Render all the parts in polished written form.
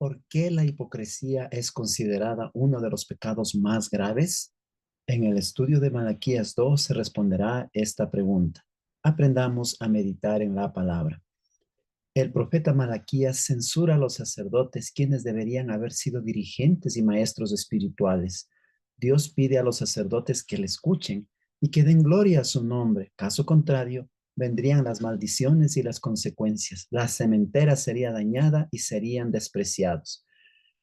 ¿Por qué la hipocresía es considerada uno de los pecados más graves? En el estudio de Malaquías 2 se responderá esta pregunta. Aprendamos a meditar en la palabra. El profeta Malaquías censura a los sacerdotes, quienes deberían haber sido dirigentes y maestros espirituales. Dios pide a los sacerdotes que le escuchen y que den gloria a su nombre. Caso contrario, vendrían las maldiciones y las consecuencias. La sementera sería dañada y serían despreciados.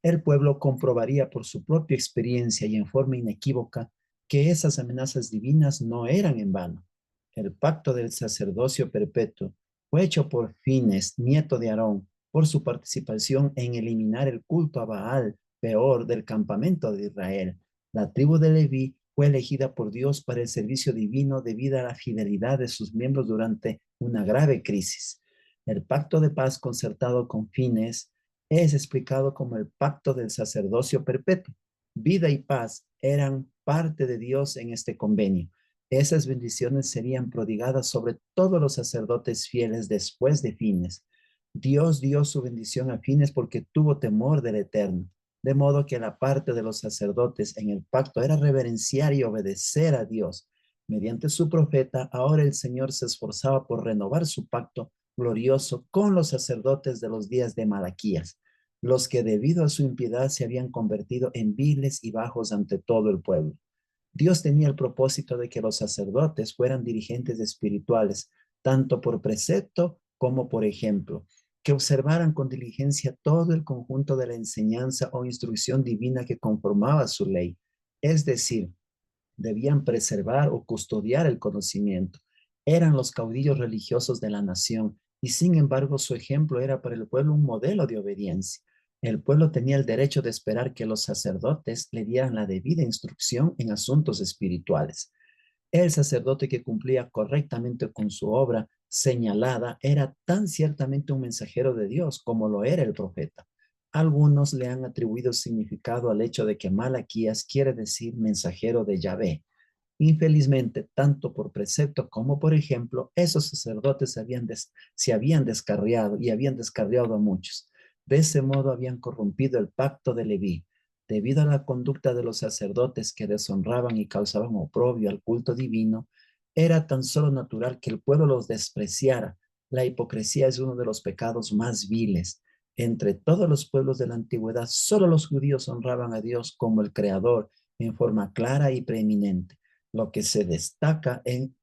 El pueblo comprobaría por su propia experiencia y en forma inequívoca que esas amenazas divinas no eran en vano. El pacto del sacerdocio perpetuo fue hecho por Fines, nieto de Aarón, por su participación en eliminar el culto a Baal, peor del campamento de Israel. La tribu de Leví fue elegida por Dios para el servicio divino debido a la fidelidad de sus miembros durante una grave crisis. El pacto de paz concertado con Fines es explicado como el pacto del sacerdocio perpetuo. Vida y paz eran parte de Dios en este convenio. Esas bendiciones serían prodigadas sobre todos los sacerdotes fieles después de Fines. Dios dio su bendición a Fines porque tuvo temor del Eterno, de modo que la parte de los sacerdotes en el pacto era reverenciar y obedecer a Dios. Mediante su profeta, ahora el Señor se esforzaba por renovar su pacto glorioso con los sacerdotes de los días de Malaquías, los que debido a su impiedad se habían convertido en viles y bajos ante todo el pueblo. Dios tenía el propósito de que los sacerdotes fueran dirigentes espirituales, tanto por precepto como por ejemplo, que observaran con diligencia todo el conjunto de la enseñanza o instrucción divina que conformaba su ley, es decir, debían preservar o custodiar el conocimiento. Eran los caudillos religiosos de la nación y sin embargo su ejemplo era para el pueblo un modelo de obediencia. El pueblo tenía el derecho de esperar que los sacerdotes le dieran la debida instrucción en asuntos espirituales. El sacerdote que cumplía correctamente con su obra señalada era tan ciertamente un mensajero de Dios como lo era el profeta. Algunos le han atribuido significado al hecho de que Malaquías quiere decir mensajero de Yahvé. Infelizmente, tanto por precepto como por ejemplo, esos sacerdotes se habían descarriado y habían descarriado a muchos. De ese modo habían corrompido el pacto de Leví. Debido a la conducta de los sacerdotes que deshonraban y causaban oprobio al culto divino, era tan solo natural que el pueblo los despreciara. La hipocresía es uno de los pecados más viles. Entre todos los pueblos de la antigüedad, solo los judíos honraban a Dios como el Creador en forma clara y preeminente, lo que se destaca en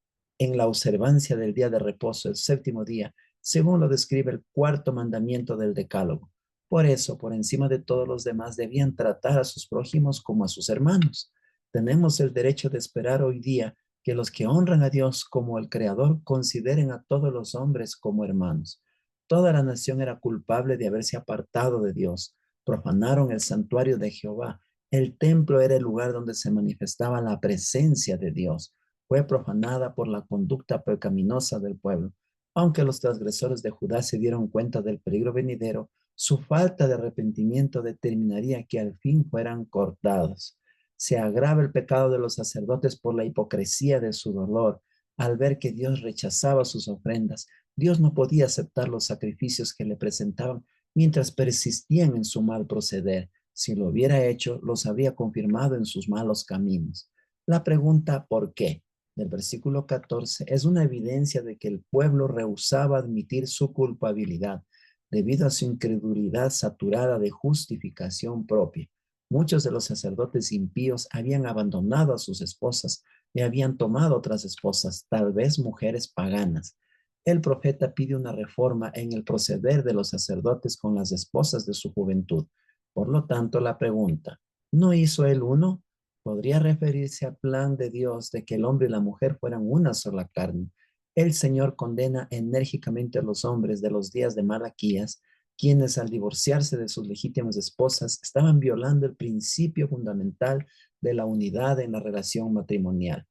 la observancia del día de reposo, el séptimo día, según lo describe el cuarto mandamiento del Decálogo. Por eso, por encima de todos los demás, debían tratar a sus prójimos como a sus hermanos. Tenemos el derecho de esperar hoy día que los que honran a Dios como el Creador consideren a todos los hombres como hermanos. Toda la nación era culpable de haberse apartado de Dios. Profanaron el santuario de Jehová. El templo era el lugar donde se manifestaba la presencia de Dios. Fue profanada por la conducta pecaminosa del pueblo. Aunque los transgresores de Judá se dieron cuenta del peligro venidero, su falta de arrepentimiento determinaría que al fin fueran cortados. Se agrava el pecado de los sacerdotes por la hipocresía de su dolor. Al ver que Dios rechazaba sus ofrendas, Dios no podía aceptar los sacrificios que le presentaban mientras persistían en su mal proceder. Si lo hubiera hecho, los habría confirmado en sus malos caminos. La pregunta ¿por qué? Del versículo 14 es una evidencia de que el pueblo rehusaba admitir su culpabilidad debido a su incredulidad saturada de justificación propia. Muchos de los sacerdotes impíos habían abandonado a sus esposas y habían tomado otras esposas, tal vez mujeres paganas. El profeta pide una reforma en el proceder de los sacerdotes con las esposas de su juventud. Por lo tanto, la pregunta, ¿no hizo él uno? Podría referirse al plan de Dios de que el hombre y la mujer fueran una sola carne. El Señor condena enérgicamente a los hombres de los días de Malaquías, quienes al divorciarse de sus legítimas esposas estaban violando el principio fundamental de la unidad en la relación matrimonial.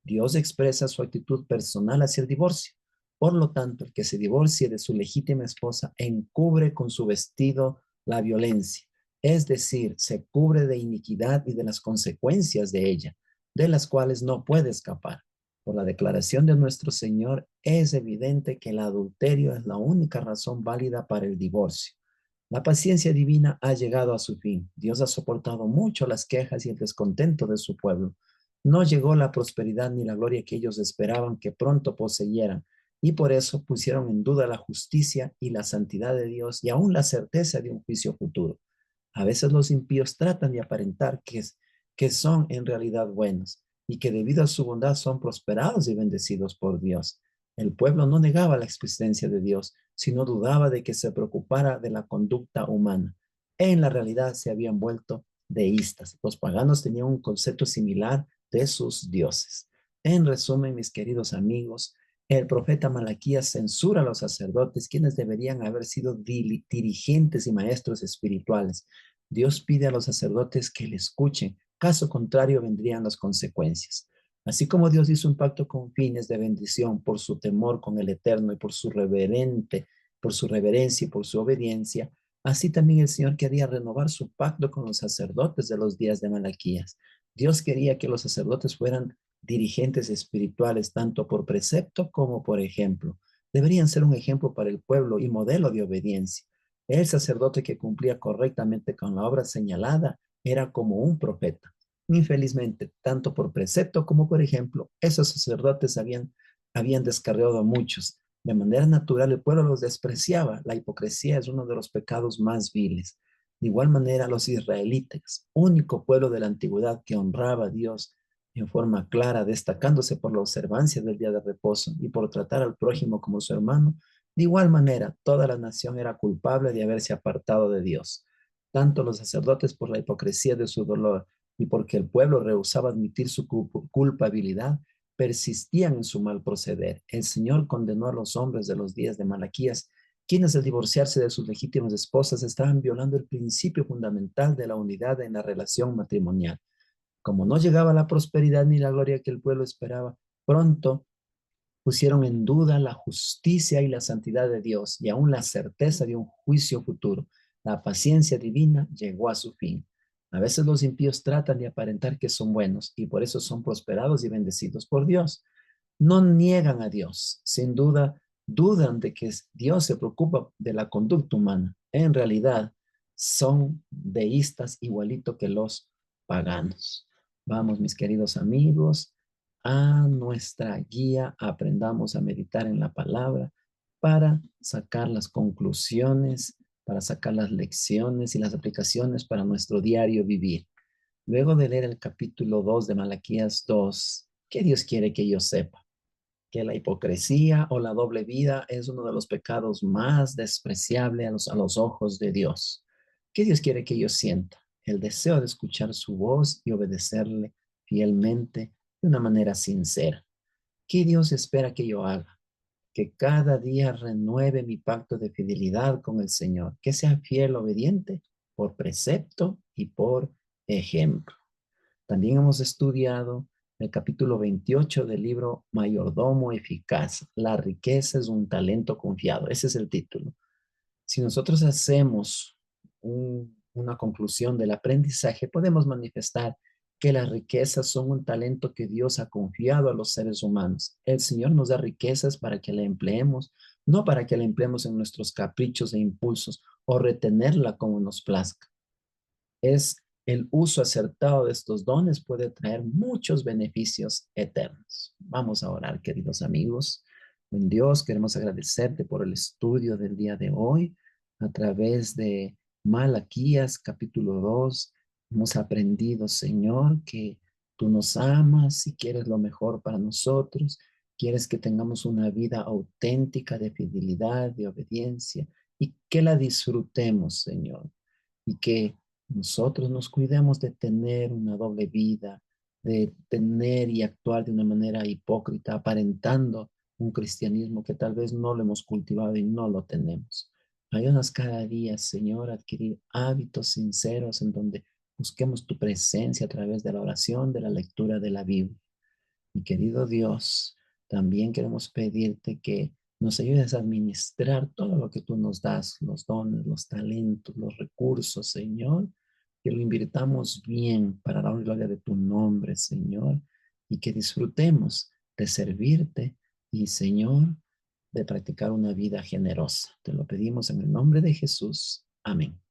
Dios expresa su actitud personal hacia el divorcio. Por lo tanto, el que se divorcie de su legítima esposa encubre con su vestido la violencia, es decir, se cubre de iniquidad y de las consecuencias de ella, de las cuales no puede escapar. Por la declaración de nuestro Señor, es evidente que el adulterio es la única razón válida para el divorcio. La paciencia divina ha llegado a su fin. Dios ha soportado mucho las quejas y el descontento de su pueblo. No llegó la prosperidad ni la gloria que ellos esperaban que pronto poseyeran, y por eso pusieron en duda la justicia y la santidad de Dios y aún la certeza de un juicio futuro. A veces los impíos tratan de aparentar que son en realidad buenos y que debido a su bondad son prosperados y bendecidos por Dios. El pueblo no negaba la existencia de Dios, sino dudaba de que se preocupara de la conducta humana. En la realidad se habían vuelto deístas. Los paganos tenían un concepto similar de sus dioses. En resumen, mis queridos amigos, el profeta Malaquías censura a los sacerdotes, quienes deberían haber sido dirigentes y maestros espirituales. Dios pide a los sacerdotes que le escuchen, caso contrario vendrían las consecuencias. Así como Dios hizo un pacto con fines de bendición por su temor con el Eterno y por su reverencia y por su obediencia, así también el Señor quería renovar su pacto con los sacerdotes de los días de Malaquías. Dios quería que los sacerdotes fueran dirigentes espirituales, tanto por precepto como por ejemplo. Deberían ser un ejemplo para el pueblo y modelo de obediencia. El sacerdote que cumplía correctamente con la obra señalada era como un profeta. Infelizmente, tanto por precepto como por ejemplo, esos sacerdotes habían descarriado a muchos. De manera natural, el pueblo los despreciaba. La hipocresía es uno de los pecados más viles. De igual manera, los israelitas, único pueblo de la antigüedad que honraba a Dios en forma clara, destacándose por la observancia del día de reposo y por tratar al prójimo como su hermano, de igual manera, toda la nación era culpable de haberse apartado de Dios. Tanto los sacerdotes por la hipocresía de su dolor y porque el pueblo rehusaba admitir su culpabilidad, persistían en su mal proceder. El Señor condenó a los hombres de los días de Malaquías, quienes al divorciarse de sus legítimas esposas estaban violando el principio fundamental de la unidad en la relación matrimonial. Como no llegaba la prosperidad ni la gloria que el pueblo esperaba, pronto pusieron en duda la justicia y la santidad de Dios y aún la certeza de un juicio futuro. La paciencia divina llegó a su fin. A veces los impíos tratan de aparentar que son buenos y por eso son prosperados y bendecidos por Dios. No niegan a Dios, sin duda dudan de que Dios se preocupa de la conducta humana. En realidad son deístas igualito que los paganos. Vamos, mis queridos amigos, a nuestra guía, aprendamos a meditar en la palabra para sacar las conclusiones, para sacar las lecciones y las aplicaciones para nuestro diario vivir. Luego de leer el capítulo 2 de Malaquías 2, ¿qué Dios quiere que yo sepa? Que la hipocresía o la doble vida es uno de los pecados más despreciables a los ojos de Dios. ¿Qué Dios quiere que yo sienta? El deseo de escuchar su voz y obedecerle fielmente de una manera sincera. ¿Qué Dios espera que yo haga? Que cada día renueve mi pacto de fidelidad con el Señor, que sea fiel, obediente por precepto y por ejemplo. También hemos estudiado el capítulo 28 del libro Mayordomo Eficaz. La riqueza es un talento confiado. Ese es el título. Si nosotros hacemos una conclusión del aprendizaje, podemos manifestar que las riquezas son un talento que Dios ha confiado a los seres humanos. El Señor nos da riquezas para que la empleemos, no para que la empleemos en nuestros caprichos e impulsos o retenerla como nos plazca. Es el uso acertado de estos dones puede traer muchos beneficios eternos. Vamos a orar, queridos amigos. En Dios, queremos agradecerte por el estudio del día de hoy a través de Malaquías capítulo 2. Hemos aprendido, Señor, que tú nos amas y quieres lo mejor para nosotros. Quieres que tengamos una vida auténtica de fidelidad, de obediencia y que la disfrutemos, Señor. Y que nosotros nos cuidemos de tener una doble vida, de tener y actuar de una manera hipócrita, aparentando un cristianismo que tal vez no lo hemos cultivado y no lo tenemos. Ayúdanos cada día, Señor, a adquirir hábitos sinceros en donde busquemos tu presencia a través de la oración, de la lectura de la Biblia. Mi querido Dios, también queremos pedirte que nos ayudes a administrar todo lo que tú nos das, los dones, los talentos, los recursos, Señor, que lo invirtamos bien para la gloria de tu nombre, Señor, y que disfrutemos de servirte y, Señor, de practicar una vida generosa. Te lo pedimos en el nombre de Jesús. Amén.